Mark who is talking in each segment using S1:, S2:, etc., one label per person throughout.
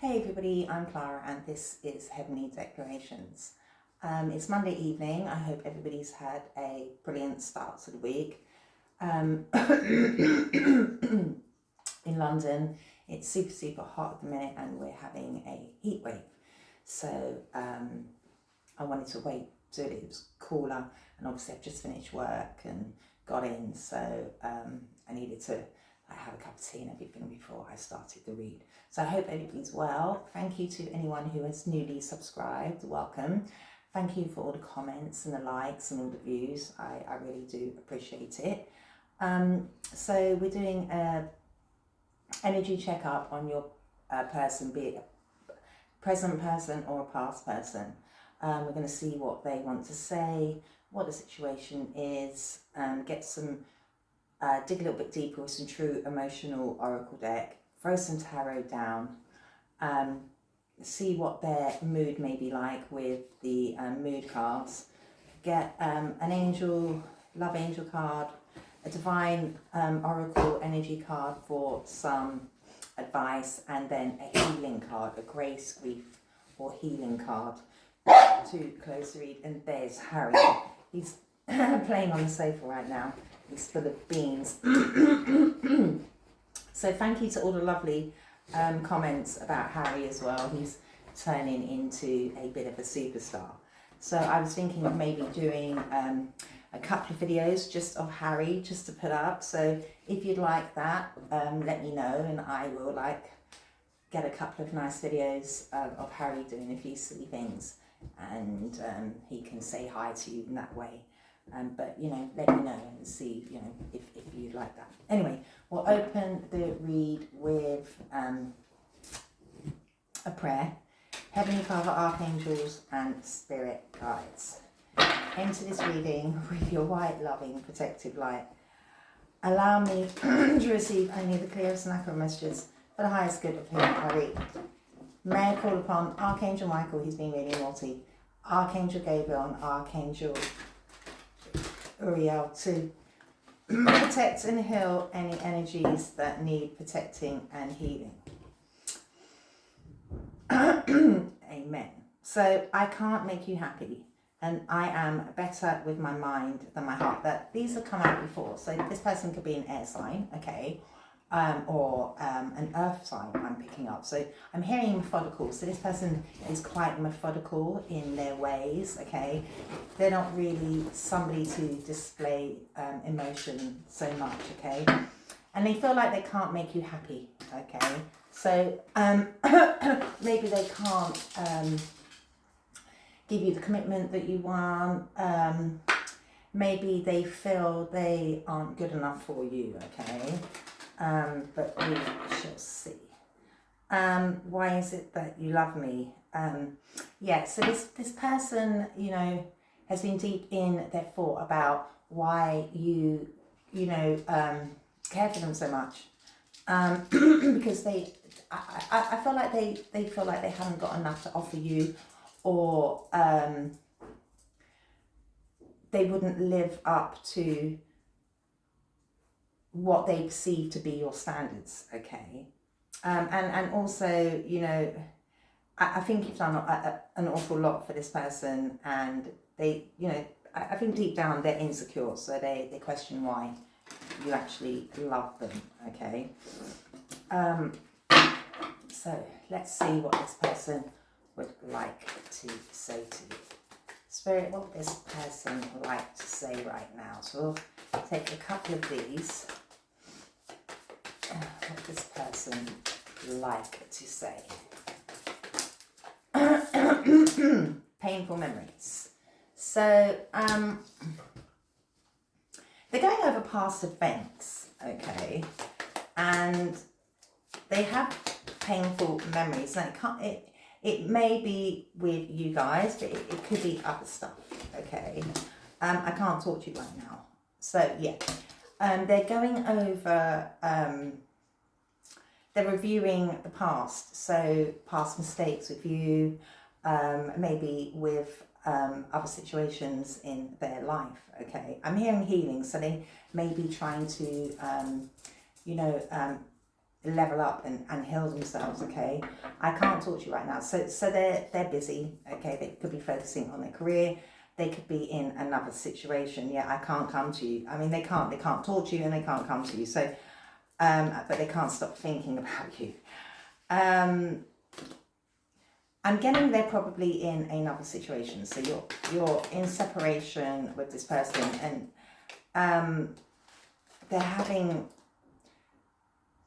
S1: Hey everybody, I'm Clara and this is Heavenly Declarations. It's Monday evening. I hope everybody's had a brilliant start to the week. In London, it's super hot at the minute and we're having a heat wave. So I wanted to wait till it was cooler, and obviously I've just finished work and got in, so I needed to have a cup of tea and everything before I started the read. So I hope everybody's well. Thank you to anyone who has newly subscribed. Welcome. Thank you for all the comments and the likes and all the views. I really do appreciate it. So we're doing a energy checkup on your person, be it a present person or a past person. We're going to see what they want to say, what the situation is, get some dig a little bit deeper with some true emotional oracle deck, throw some tarot down, see what their mood may be like with the mood cards, get an angel, love angel card, a divine oracle energy card for some advice, and then a healing card, a grace, grief or healing card to close the read. And there's Harry. He's playing on the sofa right now. He's full of beans. So thank you to all the lovely comments about Harry as well. He's turning into a bit of a superstar. So I was thinking of maybe doing a couple of videos just of Harry, just to put up. So if you'd like that, let me know, and I will get a couple of nice videos of Harry doing a few silly things, and he can say hi to you in that way. But let me know and see if you'd like that. Anyway, we'll open the read with a prayer. Heavenly Father, archangels and spirit guides, enter this reading with your white, loving, protective light. Allow me to receive only the clearest and accurate messages for the highest good of whom I read. May I call upon Archangel Michael, he's been really naughty, Archangel Gabriel and Archangel Uriel to protect and heal any energies that need protecting and healing. Amen. So I can't make you happy, and I am better with my mind than my heart. That these have come out before. So this person could be an air sign, okay, or an earth sign I'm picking up. So I'm hearing methodical. So this person is quite methodical in their ways, okay. They're not really somebody to display emotion so much, okay. And they feel like they can't make you happy, okay. So maybe they can't give you the commitment that you want. Maybe they feel they aren't good enough for you, okay. But we shall see. Why is it that you love me? Yeah, so this person, has been deep in their thought about why you care for them so much. Because I feel like they feel like they haven't got enough to offer you, or they wouldn't live up to what they perceive to be your standards, okay. And also, I think you've done an awful lot for this person, and they, I think deep down they're insecure, so they question why you actually love them, okay. So let's see what this person would like to say to you. Spirit, what would this person like to say right now? So we'll take a couple of these. What would this person like to say? Painful memories. So they're going over past events, okay, and they have painful memories. Now it may be with you guys, but it could be other stuff, okay. I can't talk to you right now. So yeah, they're going over, they're reviewing the past, so past mistakes with you, maybe with other situations in their life, okay. I'm hearing healing, so they may be trying to, level up and heal themselves, okay? I can't talk to you right now. So they're busy, okay? They could be focusing on their career. They could be in another situation. Yeah, I can't come to you. I mean, they can't talk to you and they can't come to you. So, but they can't stop thinking about you. I'm getting they're probably in another situation. So you're in separation with this person, and they're having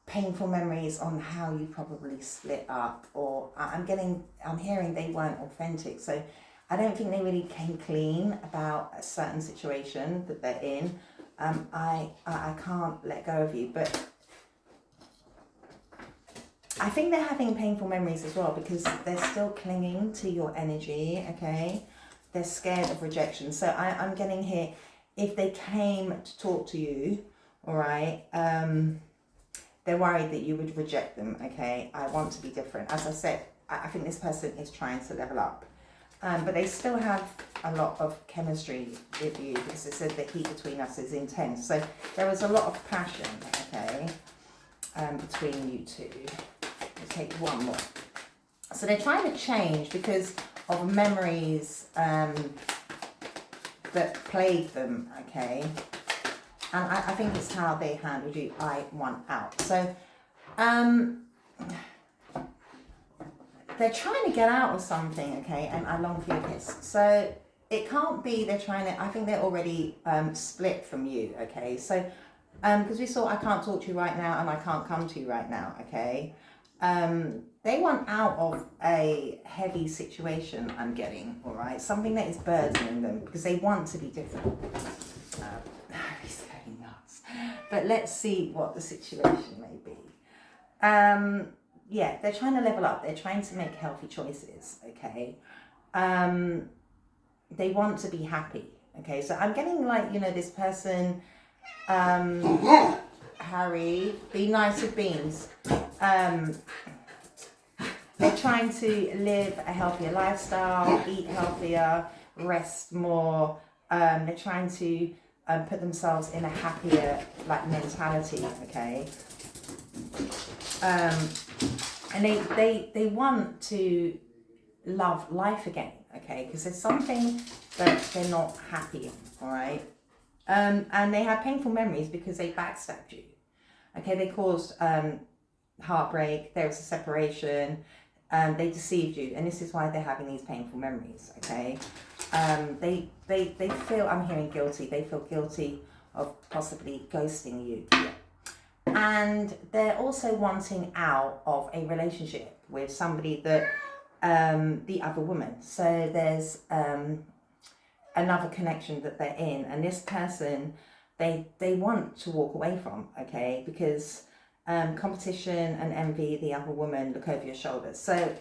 S1: painful memories on how you probably split up, or I'm hearing they weren't authentic. So I don't think they really came clean about a certain situation that they're in. I can't let go of you, but I think they're having painful memories as well because they're still clinging to your energy, okay? They're scared of rejection. So I'm getting here, if they came to talk to you, all right, they're worried that you would reject them, okay? I want to be different. As I said, I think this person is trying to level up. But they still have a lot of chemistry with you because it said the heat between us is intense. So there was a lot of passion, okay, between you two. Let's take one more. So they're trying to change because of memories that plagued them, okay? And I think it's how they handled you. I want out. So they're trying to get out of something, okay? And I long for your kiss. So it can't be they're trying to, I think they're already split from you, okay? So because we saw I can't talk to you right now and I can't come to you right now, okay? They want out of a heavy situation, I'm getting, all right? Something that is burdening them because they want to be different. He's going nuts. But let's see what the situation may be. Yeah, they're trying to level up. They're trying to make healthy choices, okay? They want to be happy, okay? So I'm getting like, this person, Harry, be nice with beans. They're trying to live a healthier lifestyle, eat healthier, rest more. They're trying to put themselves in a happier mentality, okay? And they want to love life again, okay? Because there's something that they're not happy in, all right? And they have painful memories because they backstabbed you, okay? They caused heartbreak, there was a separation, they deceived you, and this is why they're having these painful memories, okay? They feel, I'm hearing guilty, they feel guilty of possibly ghosting you. Yeah. And they're also wanting out of a relationship with somebody that, the other woman. So there's another connection that they're in, and this person, they want to walk away from, okay? Because competition and envy, the other woman, look over your shoulders. So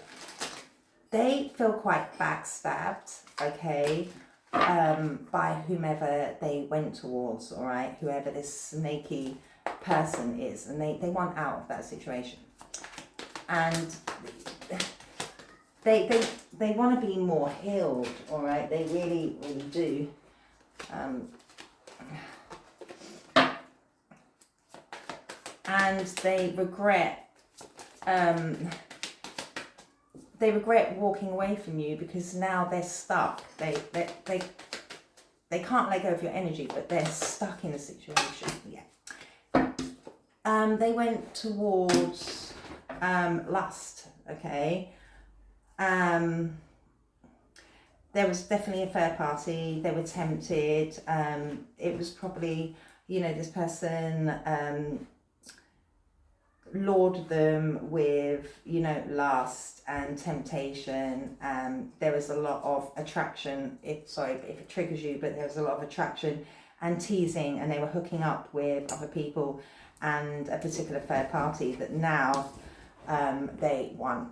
S1: they feel quite backstabbed, okay, by whomever they went towards, all right, whoever this snaky person is, and they want out of that situation. And they want to be more healed, all right, they really, really do. And they regret walking away from you because now they're stuck. They can't let go of your energy, but they're stuck in a situation. Yeah. They went towards lust. Okay. There was definitely a third party. They were tempted. It was probably, this person lured them with, lust and temptation. There was a lot of attraction, if it triggers you, but there was a lot of attraction and teasing, and they were hooking up with other people and a particular third party that now they want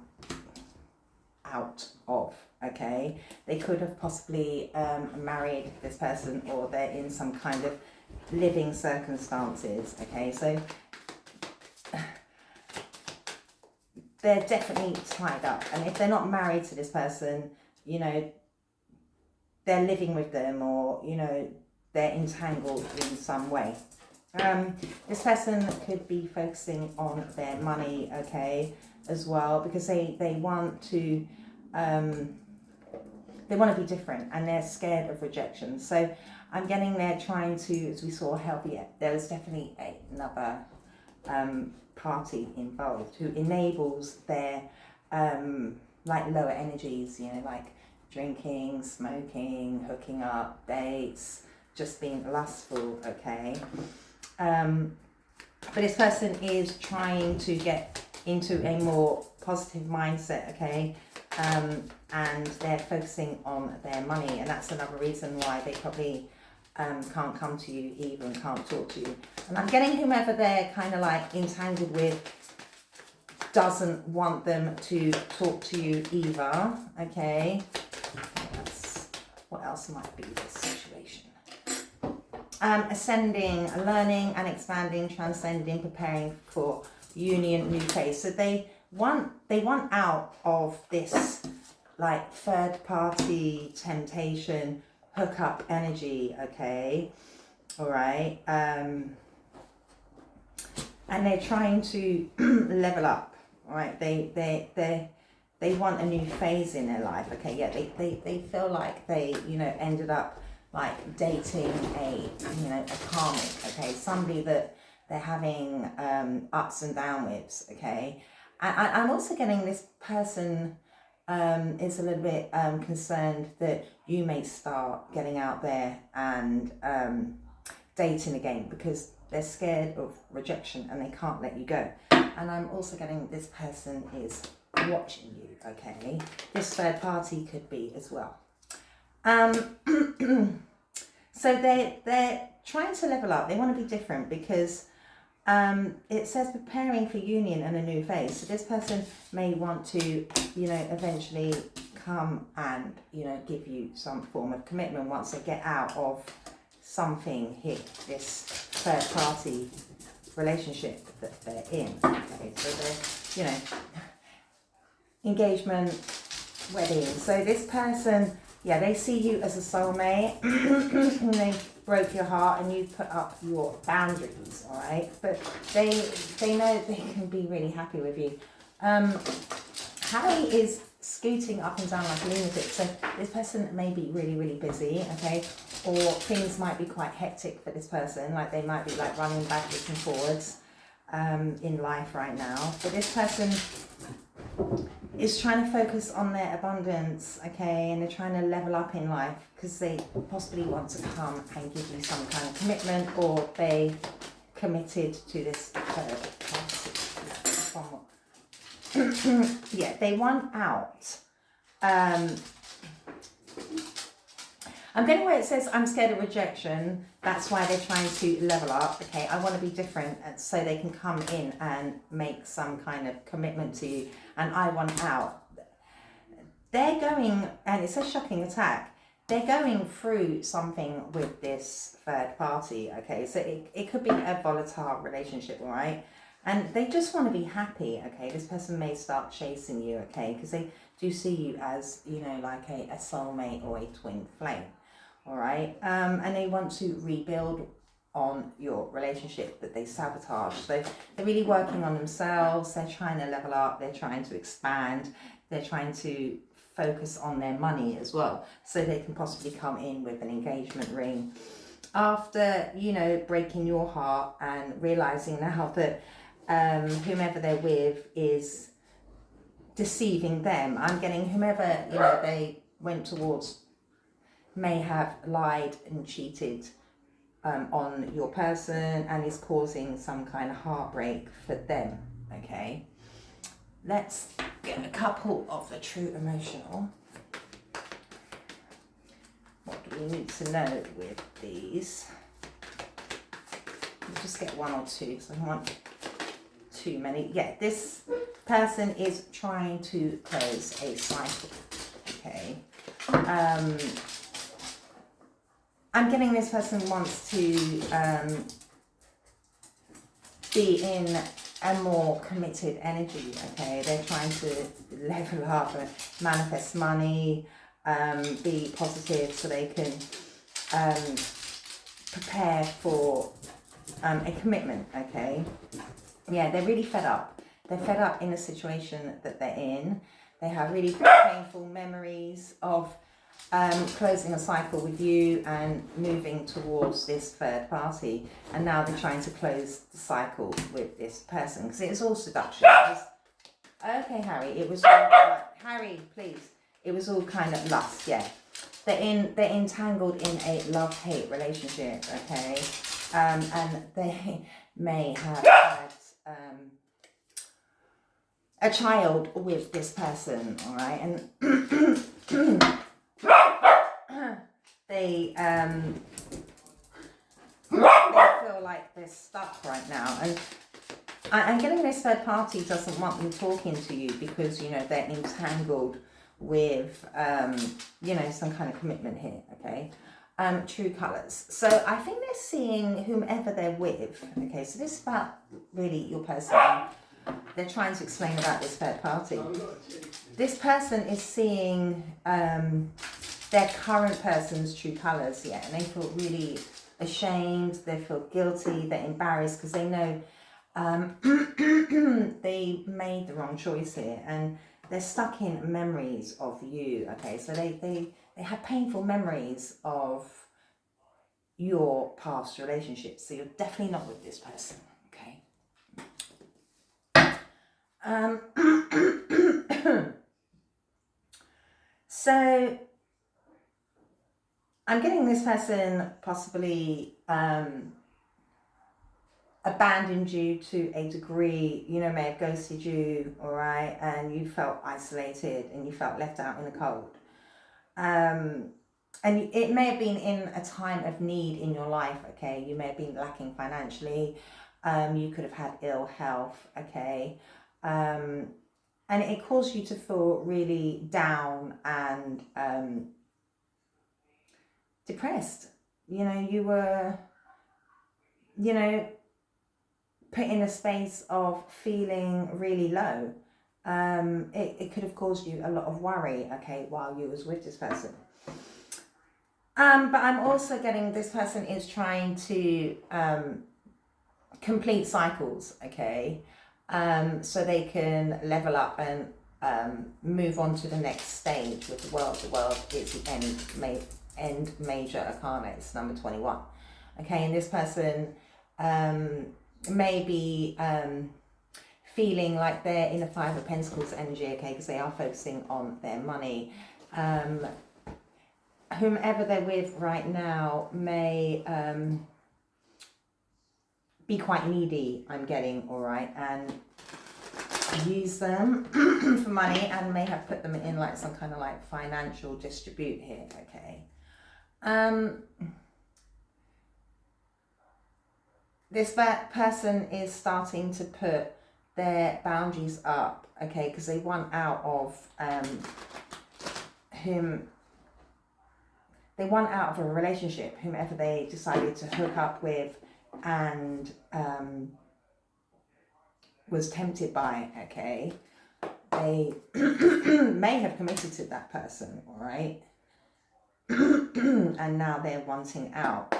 S1: out of, okay? They could have possibly married this person, or they're in some kind of living circumstances, okay? So they're definitely tied up, and if they're not married to this person, they're living with them, or they're entangled in some way. This person could be focusing on their money, okay, as well, because they want to be different, and they're scared of rejection. So I'm getting they're trying to, as we saw, healthy. There was definitely another party involved who enables their like lower energies, you know, like drinking, smoking, hooking up, dates, just being lustful, okay. But this person is trying to get into a more positive mindset, okay, and they're focusing on their money, and that's another reason why they probably can't come to you either and can't talk to you. And I'm getting whomever they're kind of like entangled with doesn't want them to talk to you either, okay. What else might be this situation? Ascending, learning and expanding, transcending, preparing for union, new phase. So they want out of this like third party temptation, hookup energy, okay, all right, and they're trying to level up, all right. They want a new phase in their life, okay. Yeah, they feel like they, you know, ended up like dating a karmic, okay, somebody that they're having ups and downs with, okay. I'm also getting this person is a little bit concerned that you may start getting out there and dating again, because they're scared of rejection and they can't let you go. And I'm also getting this person is watching you, okay. This third party could be as well. So they're trying to level up. They want to be different because it says preparing for union and a new phase. So this person may want to, you know, eventually come and, you know, give you some form of commitment once they get out of something here, this third party relationship that they're in. Okay, so they're, you know, engagement, wedding. So this person, yeah, they see you as a soulmate and they broke your heart and you put up your boundaries, all right? But they know they can be really happy with you. Harry is scooting up and down like a lunatic. So this person may be really, really busy, okay? Or things might be quite hectic for this person. Like they might be like running backwards and forwards in life right now. But this person is trying to focus on their abundance, okay, and they're trying to level up in life because they possibly want to come and give you some kind of commitment, or they committed to this third party. Yeah, they want out. I'm getting where it says I'm scared of rejection. That's why they're trying to level up. Okay, I want to be different, and so they can come in and make some kind of commitment to you. And I want out. They're going, and it's a shocking attack. They're going through something with this third party. Okay, so it could be a volatile relationship, all right? And they just want to be happy. Okay, this person may start chasing you. Okay, because they do see you as, you know, like a soulmate or a twin flame. All right, and they want to rebuild on your relationship that they sabotage. So they're really working on themselves. They're trying to level up. They're trying to expand. They're trying to focus on their money as well, so they can possibly come in with an engagement ring after, you know, breaking your heart and realizing now that whomever they're with is deceiving them. I'm getting whomever, you know, they went towards may have lied and cheated on your person and is causing some kind of heartbreak for them, okay? Let's get a couple of the true emotional. What do we need to know with these? We'll just get one or two because I don't want too many. Yeah, this person is trying to close a cycle, okay? I'm getting this person wants to be in a more committed energy, okay? They're trying to level up and manifest money, be positive so they can prepare for a commitment, okay? Yeah, they're really fed up. They're fed up in the situation that they're in. They have really painful memories of closing a cycle with you and moving towards this third party, and now they're trying to close the cycle with this person because it's all seduction. Okay, Harry, it was all Harry, please. It was all kind of lust, yeah. They're entangled in a love-hate relationship, okay, and they may have had a child with this person, all right, and they feel like they're stuck right now, and I'm getting this third party doesn't want them talking to you because, you know, they're entangled with, you know, some kind of commitment here, okay? True colours. So I think they're seeing whomever they're with, okay? So this is about really your person. They're trying to explain about this third party. This person is seeing their current person's true colours, yeah, and they feel really ashamed, they feel guilty, they're embarrassed because they know they made the wrong choice here, and they're stuck in memories of you, okay? So they have painful memories of your past relationships, so you're definitely not with this person, okay? So I'm getting this person possibly abandoned you to a degree, you know, may have ghosted you, all right, and you felt isolated and you felt left out in the cold. And it may have been in a time of need in your life, okay? You may have been lacking financially, you could have had ill health, okay? And it caused you to feel really down and depressed. You know, you were, you know, put in a space of feeling really low. It could have caused you a lot of worry, okay, while you was with this person. But I'm also getting this person is trying to complete cycles, okay, so they can level up and move on to the next stage with the world. The world is the end major arcana, it's number 21, okay, and this person may be feeling like they're in a Five of Pentacles energy, okay, because they are focusing on their money. Whomever they're with right now may be quite needy, I'm getting, all right, and use them for money, and may have put them in like some kind of like financial dispute here, okay. This person is starting to put their boundaries up, okay, because they want out of they want out of a relationship, whomever they decided to hook up with and was tempted by, okay. They may have committed to that person, all right, and now they're wanting out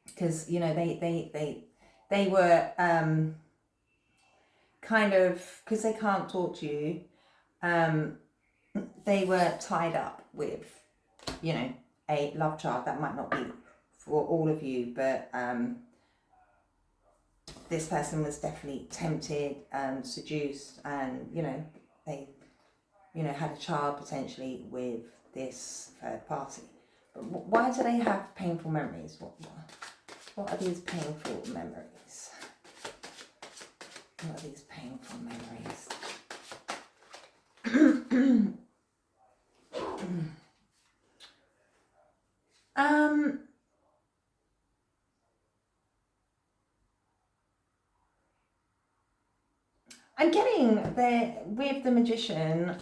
S1: because, you know, they were kind of, because they can't talk to you, they were tied up with, you know, a love child. That might not be for all of you, but this person was definitely tempted and seduced, and, you know, they, you know, had a child potentially with this third party. But why do they have painful memories? What are these painful memories? What are these painful memories? I'm getting there with the Magician.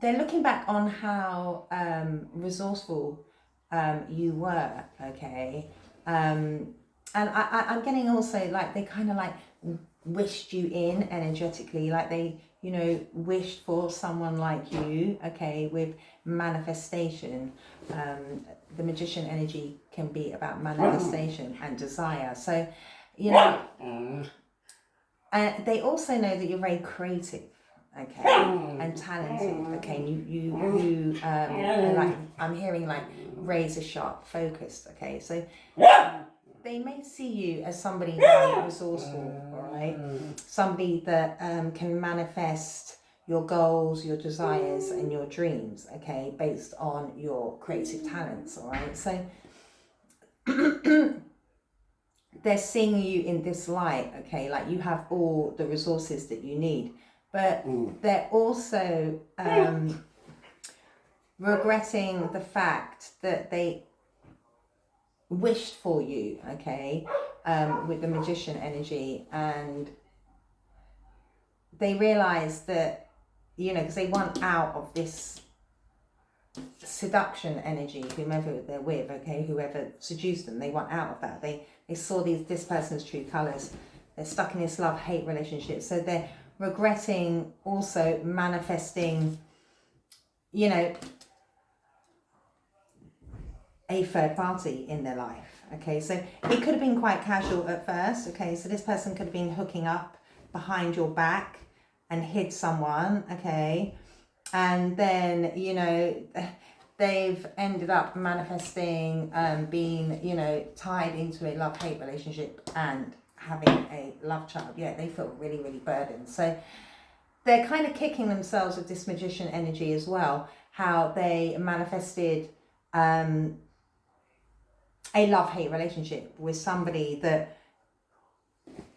S1: They're looking back on how resourceful you were, okay, and I'm getting also like they kind of like wished you in energetically, like they, you know, wished for someone like you, okay, with manifestation. the magician energy can be about manifestation and desire. So, you know, they also know that you're very creative, okay, and talented, okay. You like, I'm hearing like razor sharp, focused, okay. So they may see you as somebody very resourceful, all right, somebody that can manifest your goals, your desires, and your dreams, okay, based on your creative talents, all right. So they're seeing you in this light, okay, like you have all the resources that you need, but they're also regretting the fact that they wished for you, okay, with the magician energy, and they realize that, you know, because they want out of this seduction energy, whomever they're with, okay, whoever seduced them, they want out of that. They saw this person's true colors. They're stuck in this love-hate relationship, so they're regretting also manifesting, you know, a third party in their life, okay. So it could have been quite casual at first, okay. So this person could have been hooking up behind your back and hid someone, okay, and then, you know, they've ended up manifesting being, you know, tied into a love-hate relationship and having a love child. Yeah, they feel really, really burdened. So they're kind of kicking themselves with this magician energy as well, how they manifested a love-hate relationship with somebody that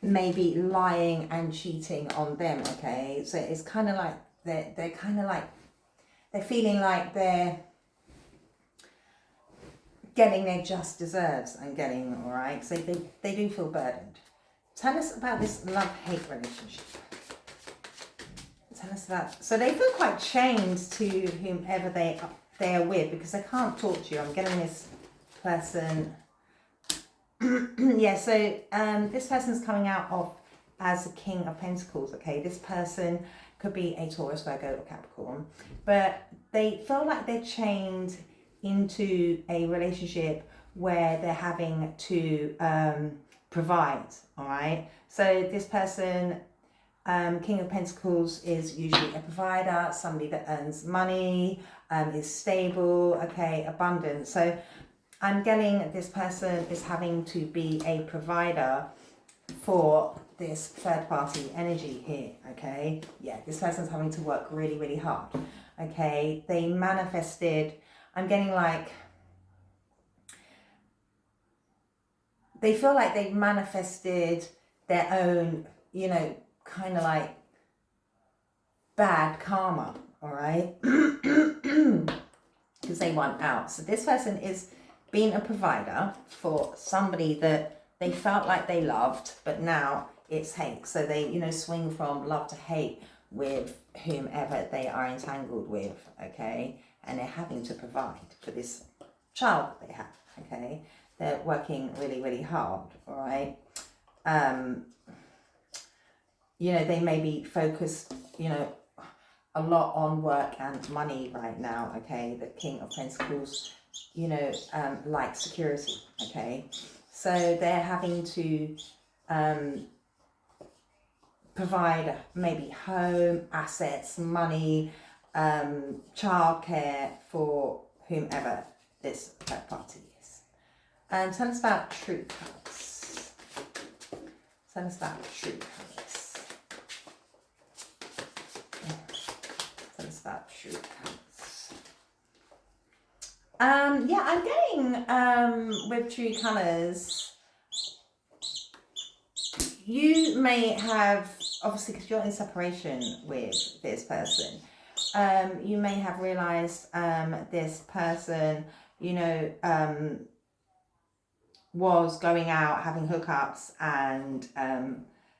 S1: may be lying and cheating on them, okay. So it's kind of like they're kind of like, they're feeling like they're getting their just deserves and getting, all right. So they do feel burdened. Tell us about this love-hate relationship. Tell us about, so they feel quite chained to whomever they are with, because they can't talk to you. I'm getting this person. Yeah, so this person's coming out of as a King of Pentacles, okay. This person could be a Taurus, Virgo, or Capricorn, but they feel like they're chained into a relationship where they're having to provide, all right. So this person, King of Pentacles, is usually a provider, somebody that earns money, is stable, okay, abundant. So I'm getting this person is having to be a provider for this third party energy here, okay. Yeah, this person's having to work really, really hard, okay. They manifested, I'm getting like, they feel like they've manifested their own, you know, kind of like bad karma, all right, because they want out. So this person is being a provider for somebody that they felt like they loved, but now it's hate. So they, you know, swing from love to hate with whomever they are entangled with, okay? And they're having to provide for this child that they have, okay? They're working really, really hard, all right? You know, they may be focused, you know, a lot on work and money right now, okay? The King of Pentacles, you know, like security, okay? So they're having to provide maybe home, assets, money, childcare for whomever this third party is. And tell us about true colours. Tell us about true colours. Tell us about true colours. Yeah, I'm getting with true colours, you may have, obviously because you're in separation with this person, you may have realised this person, you know, was going out, having hookups and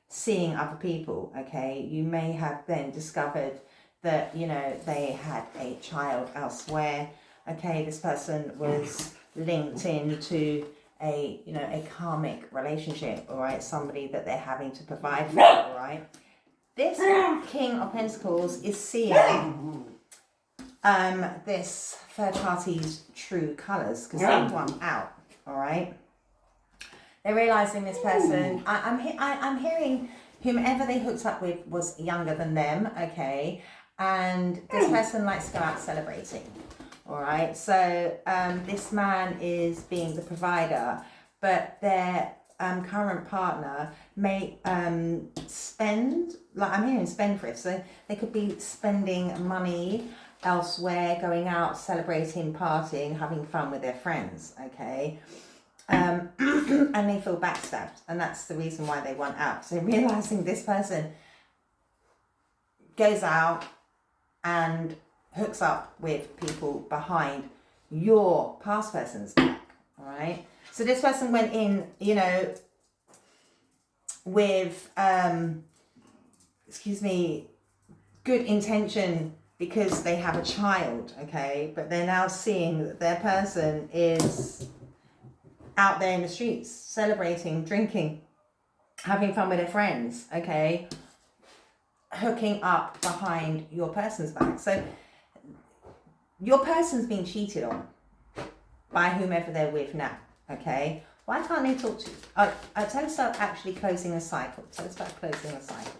S1: seeing other people, okay? You may have then discovered that, you know, they had a child elsewhere. Okay, this person was linked into a, you know, a karmic relationship, all right? Somebody that they're having to provide for, all right? This King of Pentacles is seeing this third party's true colours, because they've won out, all right? They're realising this person, I'm hearing whomever they hooked up with was younger than them, okay? And this person likes to go out celebrating, all right? So this man is being the provider, but their current partner may spend, like I'm hearing spendthrift, so they could be spending money elsewhere, going out, celebrating, partying, having fun with their friends, okay? And they feel backstabbed, and that's the reason why they want out. So realizing this person goes out and hooks up with people behind your past person's back, all right? So this person went in, you know, with, good intention because they have a child, okay? But they're now seeing that their person is out there in the streets, celebrating, drinking, having fun with their friends, okay? Hooking up behind your person's back. So your person's being cheated on by whomever they're with now, okay? Why can't they talk to you? Tell us about actually closing a cycle. Tell us about closing a cycle.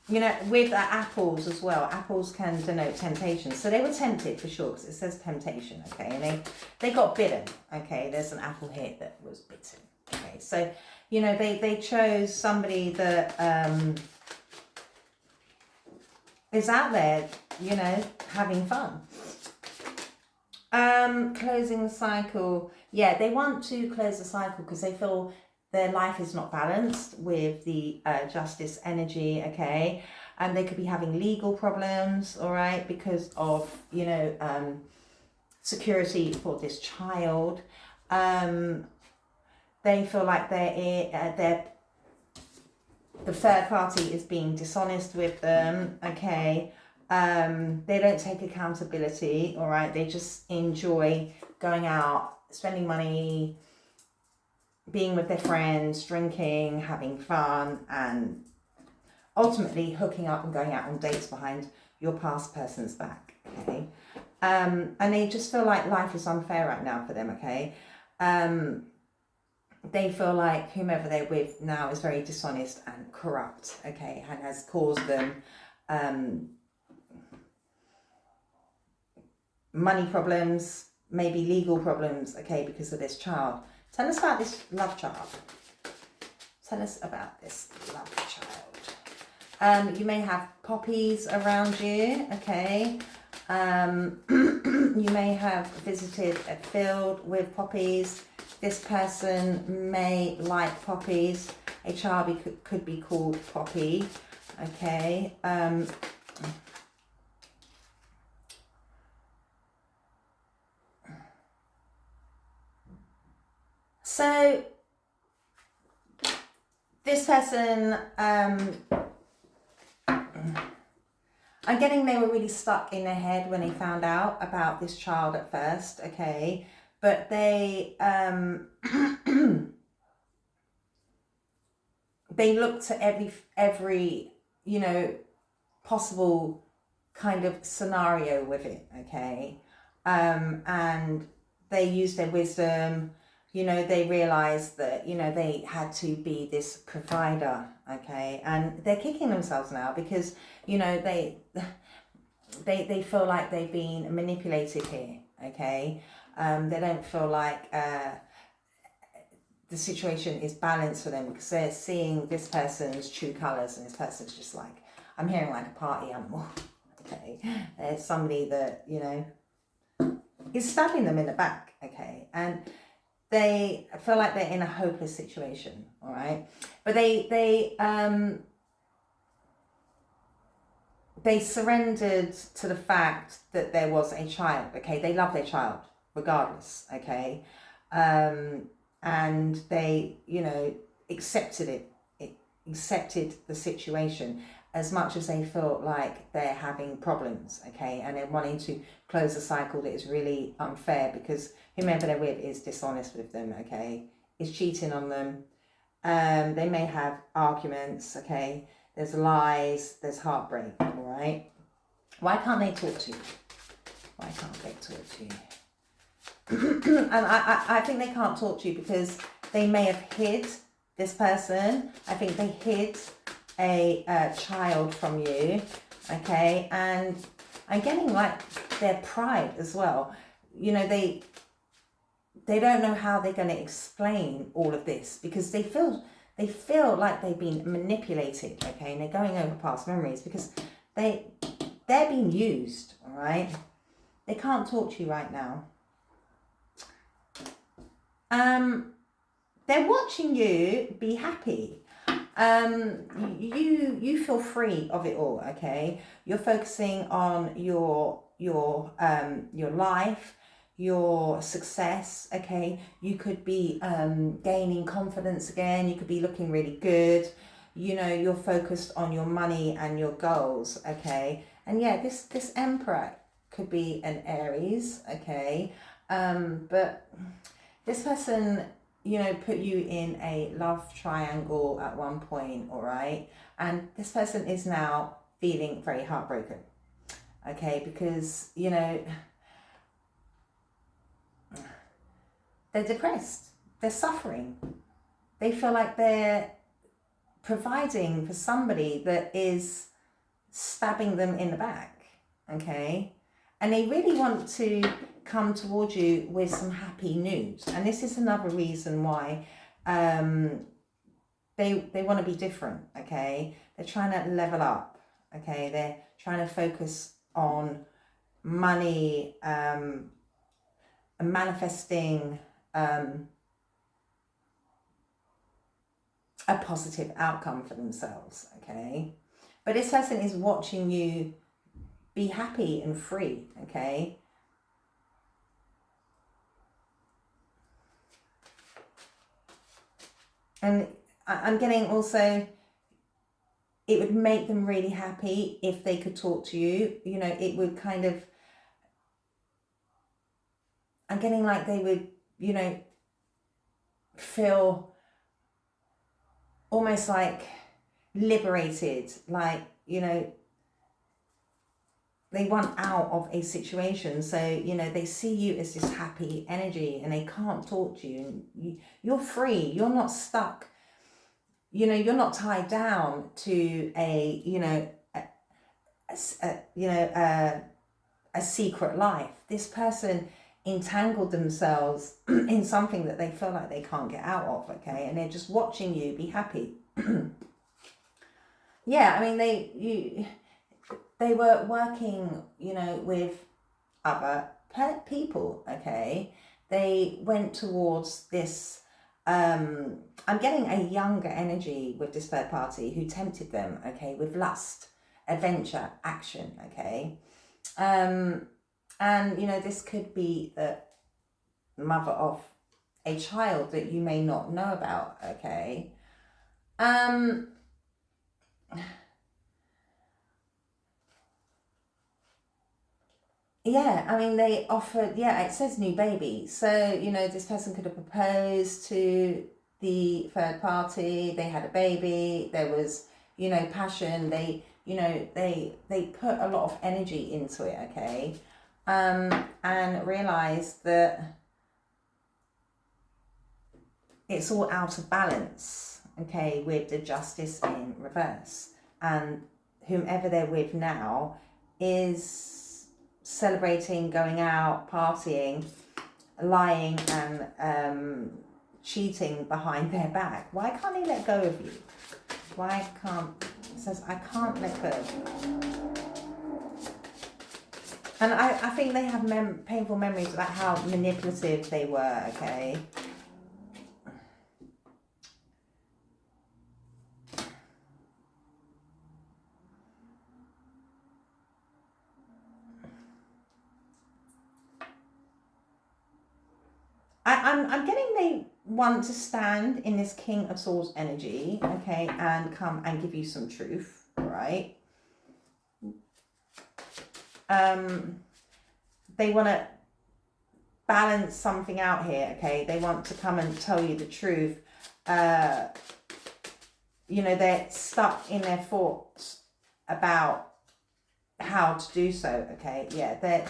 S1: You know, with apples as well, apples can denote temptation. So they were tempted for sure, because it says temptation, okay? And they got bitten, okay? There's an apple here that was bitten, okay? So, you know, they chose somebody that is out there, you know, having fun. Closing the cycle. Yeah, they want to close the cycle because they feel their life is not balanced with the justice energy, okay? And they could be having legal problems, all right, because of, you know, security for this child. They feel like the third party is being dishonest with them, okay? They don't take accountability, all right? They just enjoy going out, spending money, being with their friends, drinking, having fun, and ultimately hooking up and going out on dates behind your past person's back, okay? And they just feel like life is unfair right now for them, okay? They feel like whomever they're with now is very dishonest and corrupt, okay? And has caused them money problems, maybe legal problems, okay, because of this child. Tell us about this love child. Tell us about this love child. You may have poppies around you, okay. You may have visited a field with poppies. This person may like poppies. A child could be called Poppy, okay. So this person, I'm getting they were really stuck in their head when they found out about this child at first, okay? But they they looked at every you know, possible kind of scenario with it, okay? And they used their wisdom. You know, they realized that, you know, they had to be this provider, okay? And they're kicking themselves now because, you know, they feel like they've been manipulated here, okay? They don't feel like the situation is balanced for them because they're seeing this person's true colours, and this person's just like, I'm hearing like a party animal, okay? There's somebody that, you know, is stabbing them in the back, okay? And they feel like they're in a hopeless situation, all right? But they surrendered to the fact that there was a child, okay? They love their child regardless, okay? And they, you know, accepted accepted the situation as much as they felt like they're having problems, okay? And they're wanting to close a cycle that is really unfair because whomever they're with is dishonest with them, okay? Is cheating on them. They may have arguments, okay? There's lies, there's heartbreak, all right? Why can't they talk to you? Why can't they talk to you? And I think they can't talk to you because they may have hid this person. I think they hid a child from you, okay? And I'm getting like their pride as well. You know, they don't know how they're going to explain all of this because they feel like they've been manipulated, okay? And they're going over past memories because they're being used, all right? They can't talk to you right now. They're watching you be happy. You feel free of it all, okay? You're focusing on your life, your success, okay? You could be gaining confidence again. You could be looking really good. You know, you're focused on your money and your goals, okay? And yeah, this Emperor could be an Aries, okay? But this person, you know, put you in a love triangle at one point, all right? And this person is now feeling very heartbroken, okay? Because, you know, they're depressed, they're suffering. They feel like they're providing for somebody that is stabbing them in the back, okay? And they really want to come towards you with some happy news. And this is another reason why they want to be different, okay? They're trying to level up, okay? They're trying to focus on money, and manifesting a positive outcome for themselves, okay? But this person is watching you be happy and free, okay? And I'm getting also, it would make them really happy if they could talk to you. You know, it would kind of, I'm getting like they would, you know, feel almost like liberated, like, you know, they want out of a situation. So, you know, they see you as this happy energy and they can't talk to you. And you're free. You're not stuck. You know, you're not tied down to a, you know, a secret life. This person entangled themselves in something that they feel like they can't get out of, okay? And they're just watching you be happy. Yeah, I mean, they were working, you know, with other people, okay? They went towards this, I'm getting a younger energy with this third party who tempted them, okay, with lust, adventure, action, okay? And, you know, this could be the mother of a child that you may not know about, okay? Yeah, I mean, they offered, yeah, it says new baby. So, you know, this person could have proposed to the third party. They had a baby. There was, you know, passion. They, you know, they put a lot of energy into it, okay? And realized that it's all out of balance, okay, with the justice in reverse. And whomever they're with now is celebrating, going out, partying, lying and cheating behind their back. Why can't he let go of you? Why can't, it says, I can't let go. And I think they have painful memories about how manipulative they were, okay? I'm getting they want to stand in this King of Swords energy, okay, and come and give you some truth, right? They want to balance something out here, okay? They want to come and tell you the truth. You know, they're stuck in their thoughts about how to do so, okay? Yeah, they're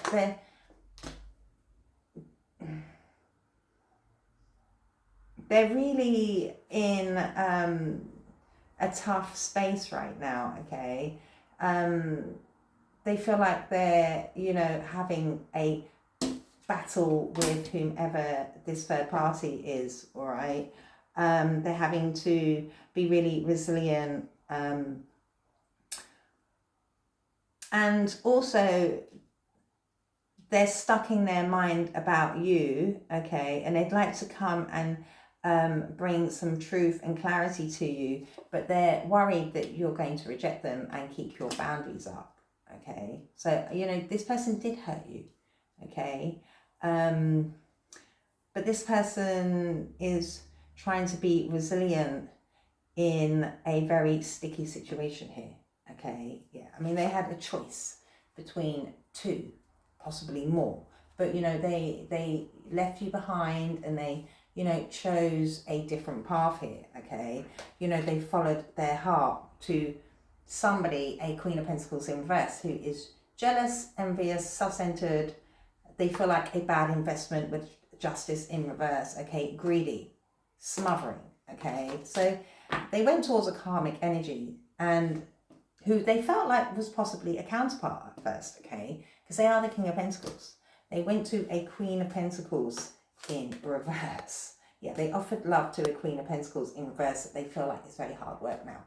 S1: they're really in a tough space right now, okay? They feel like they're, you know, having a battle with whomever this third party is, all right? They're having to be really resilient. And also, they're stuck in their mind about you, okay? And they'd like to come and bring some truth and clarity to you, but they're worried that you're going to reject them and keep your boundaries up, okay? So, you know, this person did hurt you, okay? But this person is trying to be resilient in a very sticky situation here, okay? Yeah, I mean, they had a choice between two, possibly more, but, you know, they left you behind and they, you know, chose a different path here, okay? You know, they followed their heart to somebody, a Queen of Pentacles in reverse, who is jealous, envious, self-centered. They feel like a bad investment with Justice in reverse, okay? Greedy, smothering, okay? So they went towards a karmic energy and who they felt like was possibly a counterpart at first, okay? Because they are the King of Pentacles. They went to a Queen of Pentacles in reverse. Yeah, they offered love to a Queen of Pentacles in reverse that they feel like it's very hard work now.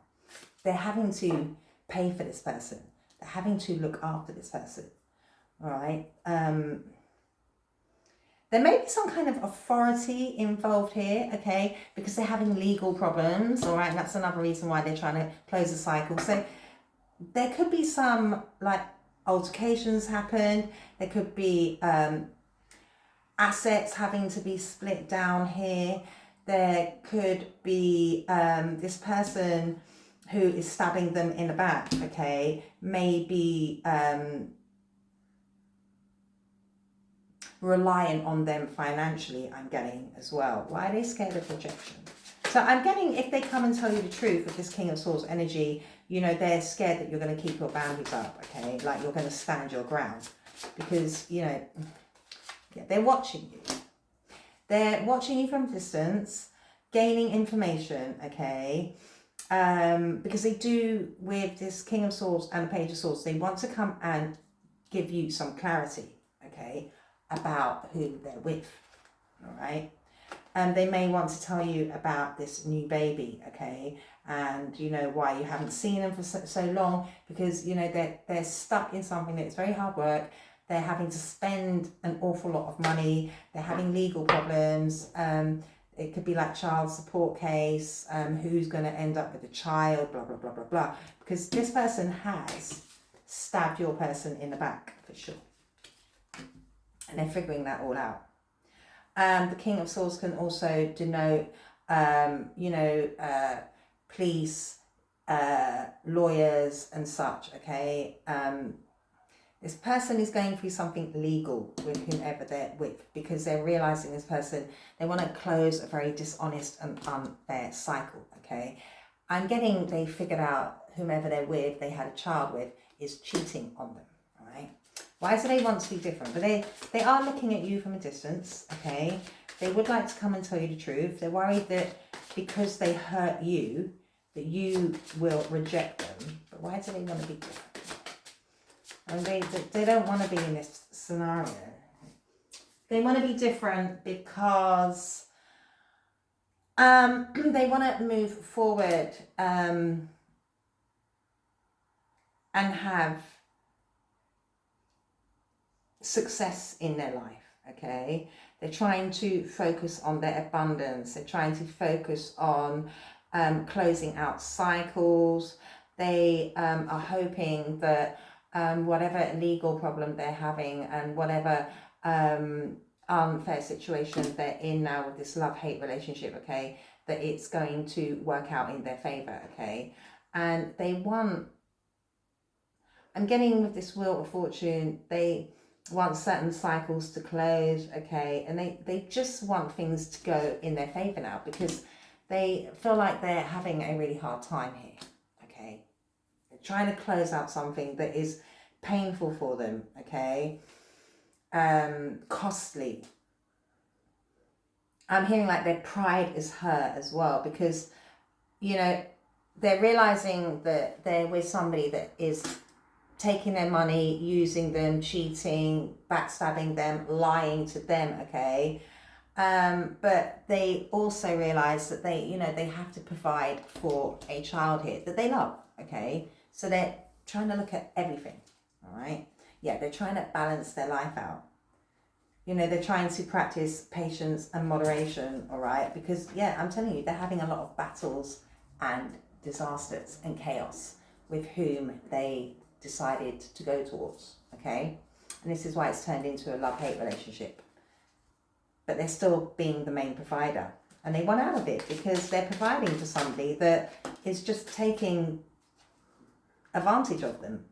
S1: They're having to pay for this person. They're having to look after this person, all right? There may be some kind of authority involved here, okay, because they're having legal problems, all right, and that's another reason why they're trying to close the cycle. So there could be some, like, altercations happen. There could be assets having to be split down here. There could be this person who is stabbing them in the back, okay, maybe reliant on them financially, I'm getting as well. Why are they scared of rejection? So I'm getting, if they come and tell you the truth with this King of Swords energy, you know, they're scared that you're going to keep your boundaries up, okay? Like you're going to stand your ground. Because, you know, yeah, they're watching you. They're watching you from a distance, gaining information, okay? Because they do, with this King of Swords and the Page of Swords, they want to come and give you some clarity, okay, about who they're with, all right? They may want to tell you about this new baby, okay, and you know why you haven't seen them for so long, because you know they're stuck in something that's very hard work. They're having to spend an awful lot of money. They're having legal problems. It could be like child support case. Who's going to end up with the child? Blah blah blah blah blah. Because this person has stabbed your person in the back for sure. And they're figuring that all out. The King of Swords can also denote, you know, police, lawyers and such, okay? This person is going through something legal with whomever they're with because they're realising this person, they want to close a very dishonest and unfair cycle, okay? I'm getting they figured out whomever they're with, they had a child with, is cheating on them, all right? Why do they want to be different? But they are looking at you from a distance, okay? They would like to come and tell you the truth. They're worried that because they hurt you, that you will reject them. But why do they want to be different? And they don't want to be in this scenario. They want to be different because they want to move forward and have success in their life, okay? They're trying to focus on their abundance. They're trying to focus on closing out cycles. They are hoping that whatever legal problem they're having and whatever unfair situation they're in now with this love-hate relationship, okay, that it's going to work out in their favor, okay? And they want, I'm getting with this Wheel of Fortune, they want certain cycles to close, okay, and they just want things to go in their favor now because they feel like they're having a really hard time here, okay? They're trying to close out something that is painful for them, okay, costly, I'm hearing like their pride is hurt as well, because, you know, they're realizing that they're with somebody that is taking their money, using them, cheating, backstabbing them, lying to them, okay? But they also realize that they, you know, they have to provide for a child here that they love, okay? So they're trying to look at everything, all right? Yeah, they're trying to balance their life out. You know, they're trying to practice patience and moderation, all right? Because, yeah, I'm telling you, they're having a lot of battles and disasters and chaos with whom they decided to go towards, okay? And this is why it's turned into a love-hate relationship. But they're still being the main provider. And they want out of it because they're providing for somebody that is just taking advantage of them.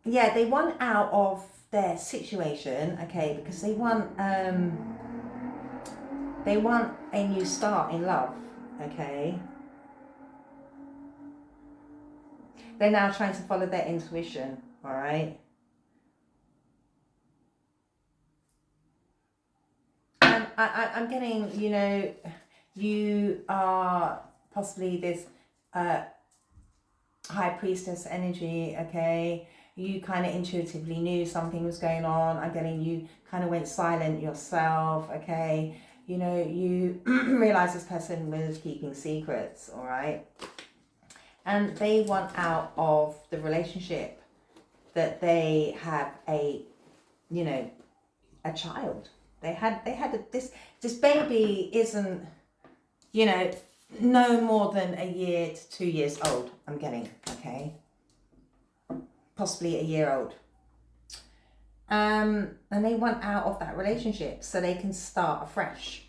S1: Yeah, they want out of their situation, okay, because they want a new start in love, okay. They're now trying to follow their intuition, all right. I'm getting, you know, you are possibly this high priestess energy, okay. You kind of intuitively knew something was going on. I'm getting you kind of went silent yourself, okay. You know, you realize this person was keeping secrets, all right. And they want out of the relationship that they have a, you know, a child. They had this baby isn't, you know, no more than a year to 2 years old, I'm getting, okay. Possibly a year old. And they want out of that relationship so they can start afresh.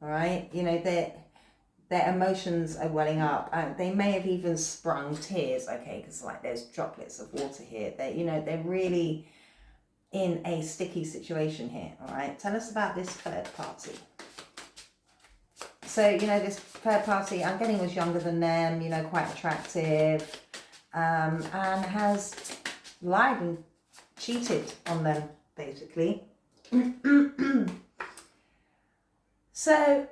S1: All right, you know, their emotions are welling up. They may have even sprung tears, okay, because like there's droplets of water here. They, you know, they're really in a sticky situation here. All right, tell us about this third party. So, you know, this third party I'm getting was younger than them, you know, quite attractive, and has lied and cheated on them, basically. So,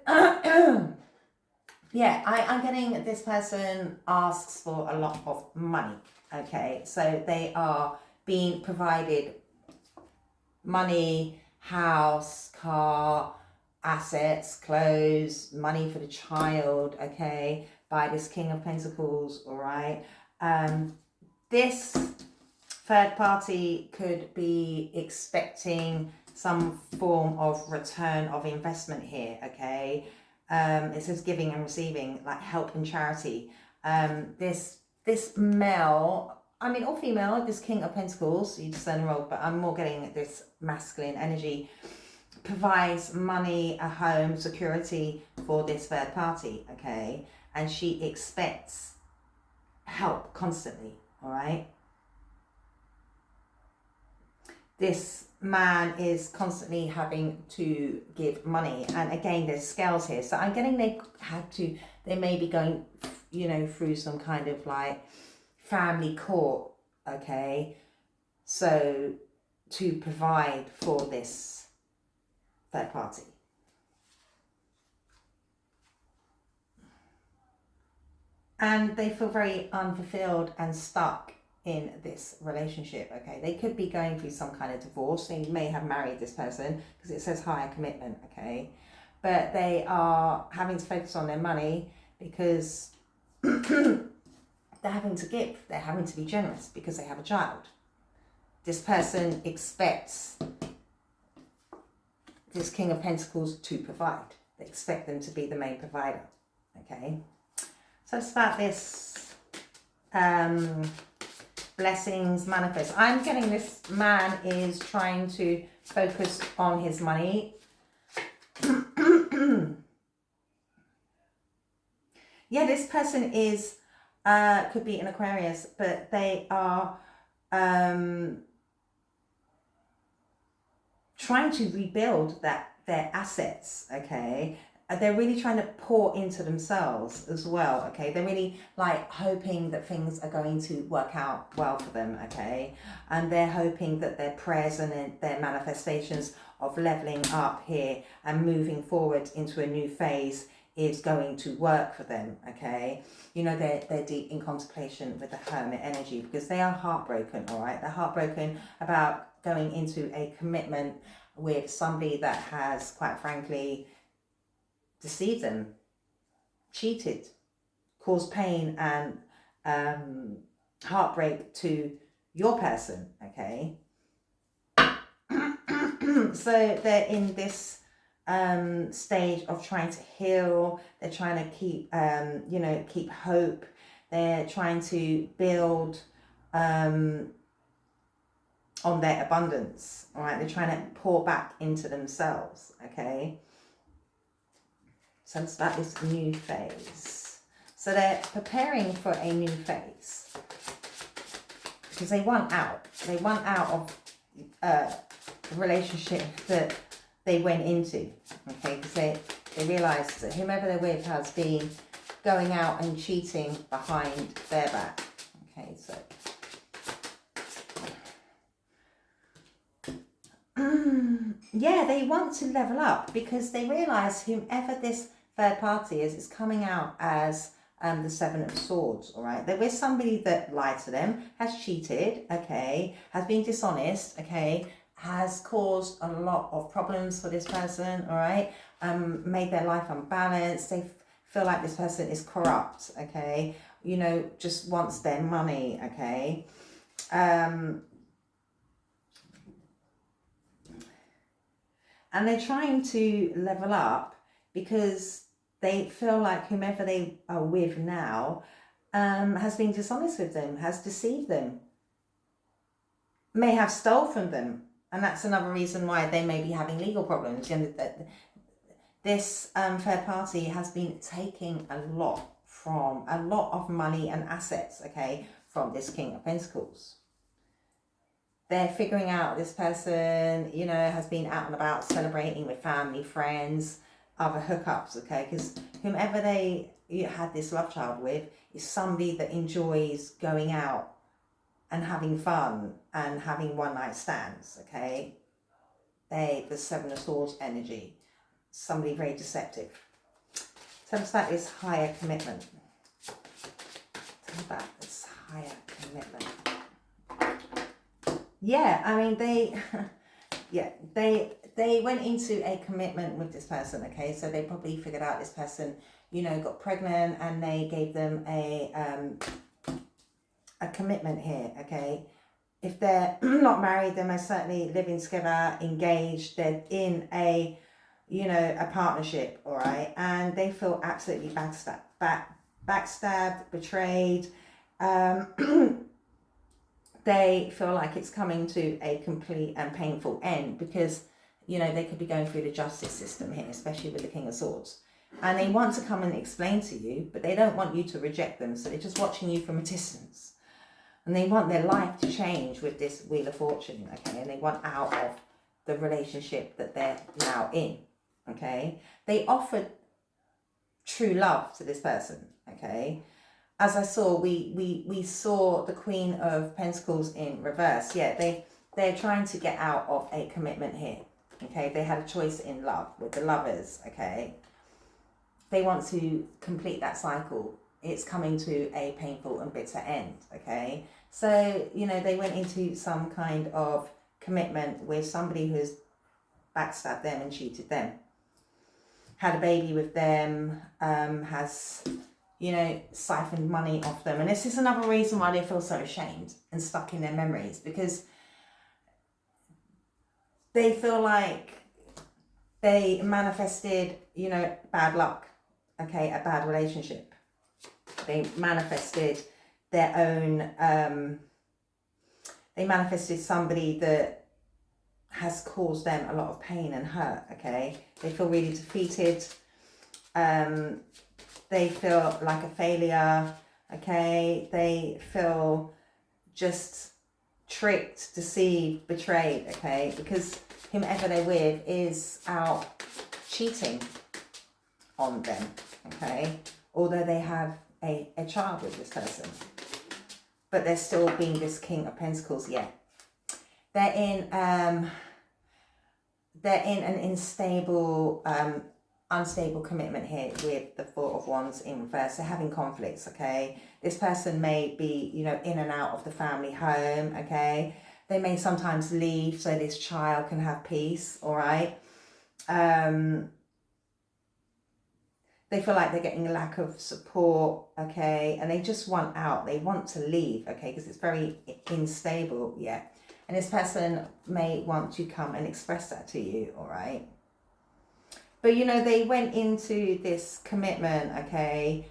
S1: yeah, I'm getting this person asks for a lot of money, okay? So they are being provided money, house, car, assets, clothes, money for the child, okay, by this King of Pentacles, all right? This third party could be expecting some form of return of investment here, okay? It says giving and receiving, like help and charity. This male, I mean, or female, this King of Pentacles, you discern the role, but I'm more getting this masculine energy, provides money, a home, security for this third party, okay? And she expects help constantly, all right? This man is constantly having to give money, and again there's scales here, so I'm getting they may be going, you know, through some kind of like family court, okay, so to provide for this third party. And they feel very unfulfilled and stuck in this relationship, okay? They could be going through some kind of divorce. They may have married this person because it says higher commitment, okay? But they are having to focus on their money because they're having to give. They're having to be generous because they have a child. This person expects this King of Pentacles to provide. They expect them to be the main provider, okay? So it's about this blessings manifest. I'm getting this man is trying to focus on his money. Yeah, this person is could be an Aquarius, but they are trying to rebuild their assets, okay? they're really trying to pour into themselves as well, okay? They're really like hoping that things are going to work out well for them, okay? And they're hoping that their prayers and their manifestations of leveling up here and moving forward into a new phase is going to work for them, okay? You know, they're deep in contemplation with the Hermit energy because they are heartbroken, all right? They're heartbroken about going into a commitment with somebody that has, quite frankly, deceived them, cheated, caused pain and heartbreak to your person, okay? So they're in this stage of trying to heal. They're trying to keep, keep hope. They're trying to build on their abundance, all right? They're trying to pour back into themselves, okay? So let's start this new phase. So they're preparing for a new phase because they want out. They want out of the relationship that they went into, okay? Because they realise that whomever they're with has been going out and cheating behind their back, okay? So yeah, they want to level up because they realise whomever this third party is coming out as the Seven of Swords, all right? They're with somebody that lied to them, has cheated, okay, has been dishonest, okay, has caused a lot of problems for this person, all right, made their life unbalanced. They feel like this person is corrupt, okay, you know, just wants their money, okay. And they're trying to level up because they feel like whomever they are with now has been dishonest with them, has deceived them, may have stole from them. And that's another reason why they may be having legal problems. You know, this third party has been taking a lot of money and assets, okay, from this King of Pentacles. They're figuring out this person, you know, has been out and about celebrating with family, friends, other hookups, okay? Because whomever they had this love child with is somebody that enjoys going out and having fun and having one night stands, okay? The Seven of Swords energy, somebody very deceptive. Tell us about this higher commitment. Tell us about this higher commitment. Yeah, I mean, they went into a commitment with this person, okay? So they probably figured out this person, you know, got pregnant and they gave them a commitment here, okay? If they're not married, they most certainly living together, engaged, they're in a, you know, a partnership, all right? And they feel absolutely backstabbed, betrayed. They feel like it's coming to a complete and painful end because, you know, they could be going through the justice system here, especially with the King of Swords. And they want to come and explain to you, but they don't want you to reject them. So they're just watching you from a distance. And they want their life to change with this Wheel of Fortune, okay? And they want out of the relationship that they're now in, okay? They offered true love to this person, okay? As I saw, we saw the Queen of Pentacles in reverse. Yeah, they're trying to get out of a commitment here, okay? They had a choice in love with the Lovers, okay? They want to complete that cycle. It's coming to a painful and bitter end, okay? So, you know, they went into some kind of commitment with somebody who's backstabbed them and cheated them. Had a baby with them, has, you know, siphoned money off them. And this is another reason why they feel so ashamed and stuck in their memories, because they feel like they manifested, you know, bad luck, okay, a bad relationship. They manifested their own, they manifested somebody that has caused them a lot of pain and hurt, okay? They feel really defeated. They feel like a failure, okay? They feel just tricked, deceived, betrayed, okay? Because whomever they're with is out cheating, on them, okay? Although they have a child with this person. But they're still being this King of Pentacles, yeah. They're in an unstable commitment here with the Four of Wands in reverse. They're having conflicts, okay? This person may be, you know, in and out of the family home, okay? They may sometimes leave so this child can have peace, all right? They feel like they're getting a lack of support, okay? And they just want out. They want to leave, okay? Because it's very unstable, yeah. And this person may want to come and express that to you, all right? But, you know, they went into this commitment, okay,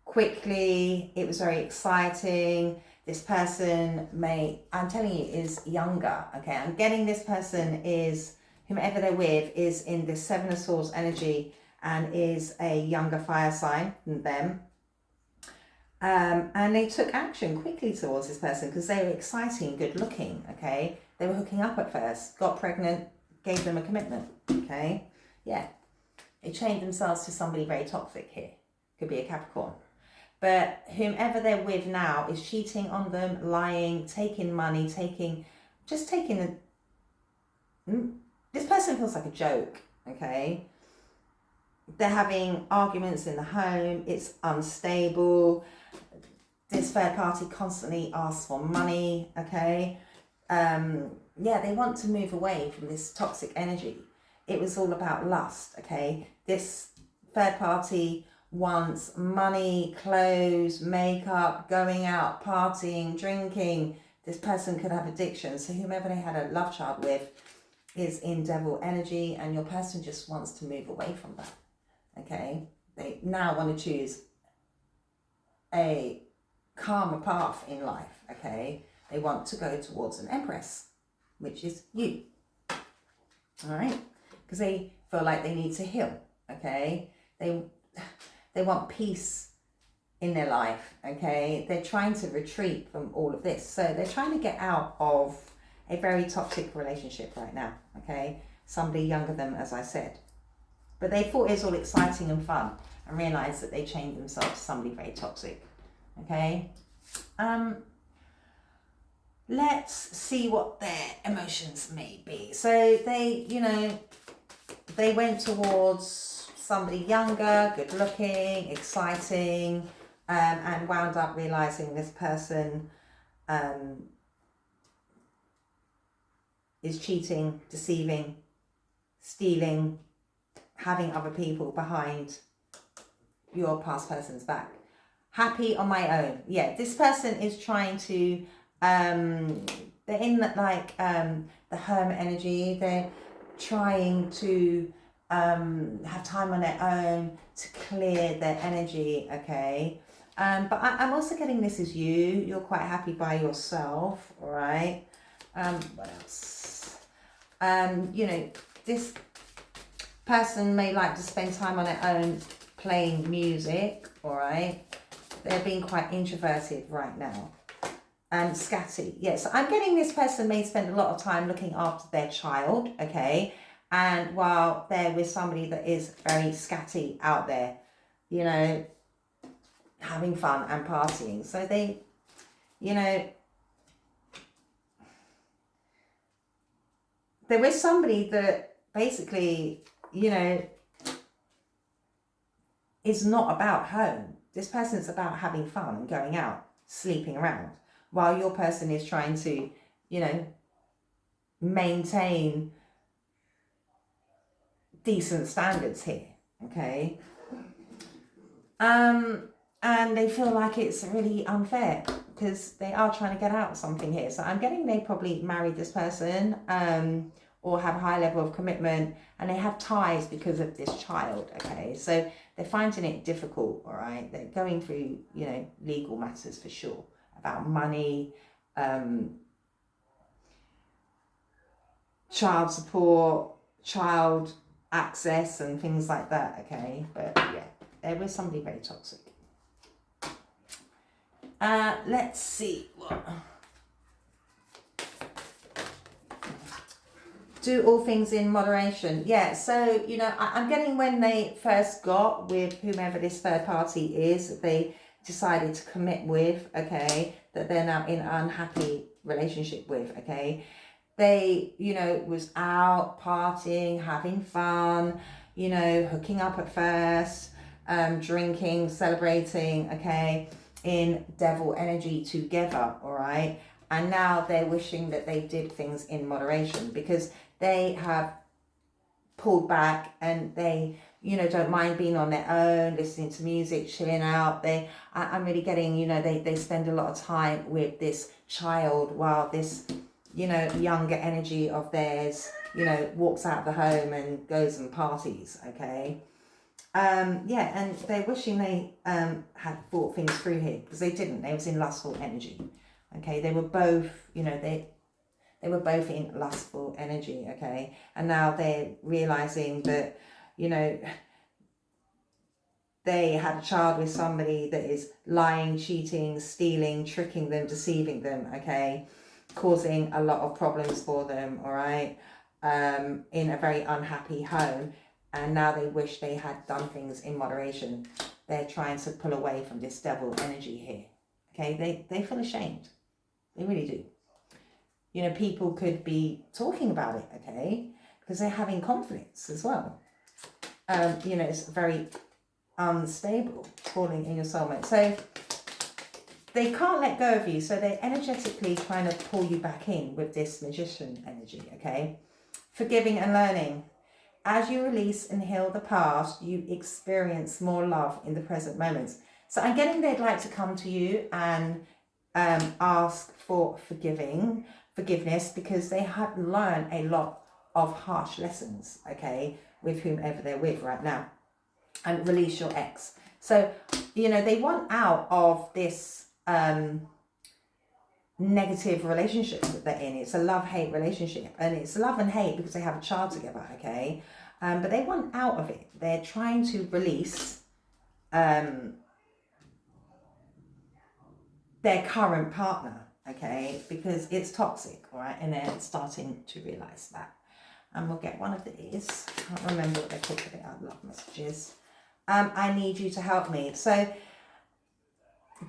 S1: quickly. It was very exciting. This person may, I'm telling you, is younger, okay? I'm getting this person is, whomever they're with, is in the Seven of Swords energy and is a younger fire sign than them. And they took action quickly towards this person because they were exciting, good looking, okay? They were hooking up at first, got pregnant, gave them a commitment, okay? Yeah, they chained themselves to somebody very toxic here. Could be a Capricorn. But whomever they're with now is cheating on them, lying, taking money, this person feels like a joke, okay? They're having arguments in the home, it's unstable. This third party constantly asks for money, okay? Yeah, they want to move away from this toxic energy. It was all about lust, okay? This third party wants money, clothes, makeup, going out, partying, drinking. This person could have addiction. So whomever they had a love child with is in devil energy, and your person just wants to move away from that, okay? They now want to choose a calmer path in life, okay? They want to go towards an Empress, which is you, all right? Because they feel like they need to heal, okay? They want peace in their life, okay? They're trying to retreat from all of this. So they're trying to get out of a very toxic relationship right now, okay? Somebody younger than them, as I said. But they thought it was all exciting and fun and realised that they chained themselves to somebody very toxic, okay? Let's see what their emotions may be. So they, you know, they went towards somebody younger, good looking, exciting, and wound up realising this person is cheating, deceiving, stealing, having other people behind your past person's back. Happy on my own. Yeah, this person is trying to, they're in that like the hermit energy. They're trying to have time on their own to clear their energy, okay? But I'm also getting this as you. You're quite happy by yourself, all right? What else? You know, this person may like to spend time on their own playing music, all right? They're being quite introverted right now. Scatty, yes. I'm getting this person may spend a lot of time looking after their child, okay? And while they're with somebody that is very scatty out there, you know, having fun and partying. So they, you know, they're with somebody that basically, you know, is not about home. This person's about having fun and going out, sleeping around, while your person is trying to, you know, maintain decent standards here, okay? And they feel like it's really unfair because they are trying to get out of something here. So I'm getting they probably married this person or have a high level of commitment, and they have ties because of this child, okay? So they're finding it difficult, all right? They're going through, you know, legal matters for sure, about money, child support, child access and things like that, okay? But yeah, there was somebody very toxic. Let's see what Do all things in moderation. Yeah, so, you know, I'm getting when they first got with whomever this third party is, that they decided to commit with, okay, that they're now in an unhappy relationship with, okay. They, you know, was out partying, having fun, you know, hooking up at first, drinking, celebrating, okay, in devil energy together, all right? And now they're wishing that they did things in moderation, because they have pulled back and they, you know, don't mind being on their own, listening to music, chilling out. I'm really getting, you know, they spend a lot of time with this child while this, you know, younger energy of theirs, you know, walks out of the home and goes and parties, okay? Yeah, and they're wishing they had thought things through here, because they didn't. They was in lustful energy, okay? They were both, you know, they were both in lustful energy, okay? And now they're realizing that, you know, they had a child with somebody that is lying, cheating, stealing, tricking them, deceiving them, okay? Causing a lot of problems for them, all right? In a very unhappy home. And now they wish they had done things in moderation. They're trying to pull away from this devil energy here, okay? They feel ashamed. They really do. You know, people could be talking about it, okay? Because they're having conflicts as well. You know, it's very unstable, falling in your soulmate. So they can't let go of you. So they're energetically trying to pull you back in with this magician energy, okay? Forgiving and learning. As you release and heal the past, you experience more love in the present moments. So I'm getting they'd like to come to you and ask for forgiveness, because they have learned a lot of harsh lessons, okay, with whomever they're with right now, and release your ex. So, you know, they want out of this negative relationship that they're in. It's a love-hate relationship, and it's love and hate because they have a child together, okay, but they want out of it. They're trying to release their current partner, okay, because it's toxic, all right, and they're starting to realize that. And we'll get one of these. I can't remember what they're called today. I love messages. I need you to help me. So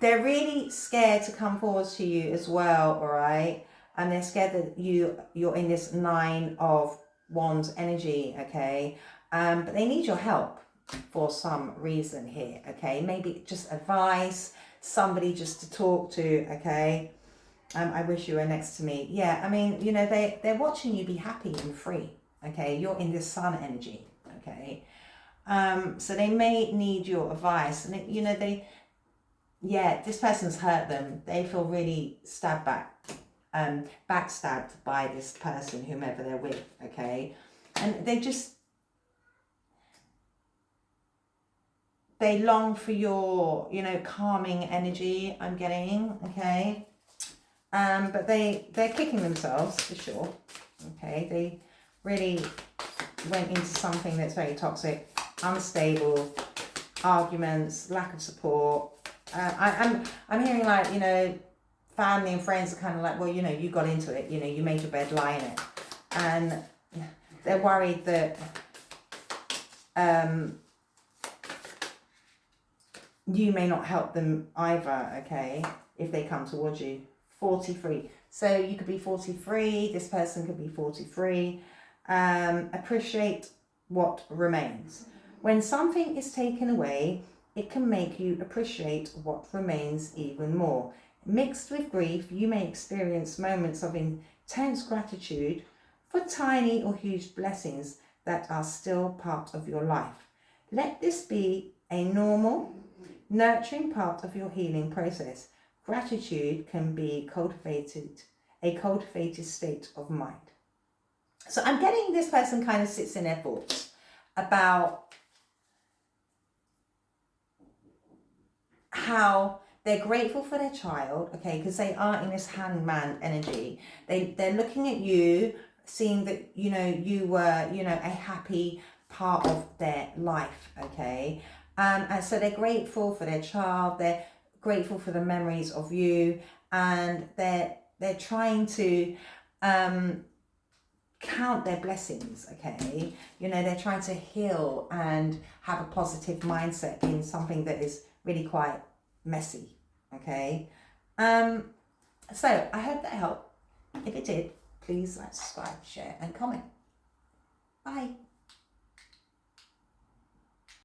S1: they're really scared to come forward to you as well, all right, and they're scared that you're in this 9 of Wands energy, okay, but they need your help for some reason here, okay, maybe just advice, somebody just to talk to, okay. I wish you were next to me. Yeah, I mean, you know, they're watching you be happy and free, okay. You're in this sun energy, okay. So they may need your advice, and you know, this person's hurt them. They feel really backstabbed by this person, whomever they're with, okay. And they long for your, you know, calming energy, I'm getting, okay. But they're kicking themselves for sure, okay. They really went into something that's very toxic, unstable, arguments, lack of support. I'm hearing, like, you know, family and friends are kind of like, well, you know, you got into it, you know, you made your bed, lie in it, and they're worried that you may not help them either, okay, if they come towards you. 43. So you could be 43, this person could be 43. Appreciate what remains. When something is taken away, it can make you appreciate what remains even more. Mixed with grief, you may experience moments of intense gratitude for tiny or huge blessings that are still part of your life. Let this be a normal, nurturing part of your healing process. Gratitude can be a cultivated state of mind. So I'm getting this person kind of sits in their thoughts about how they're grateful for their child, okay, because they are in this hangman energy. They're looking at you, seeing that, you know, you were, you know, a happy part of their life, okay. And so they're grateful for their child, they're grateful for the memories of you, and they're trying to count their blessings, okay? You know, they're trying to heal and have a positive mindset in something that is really quite messy, okay? So I hope that helped. If it did, please like, subscribe, share and comment. Bye.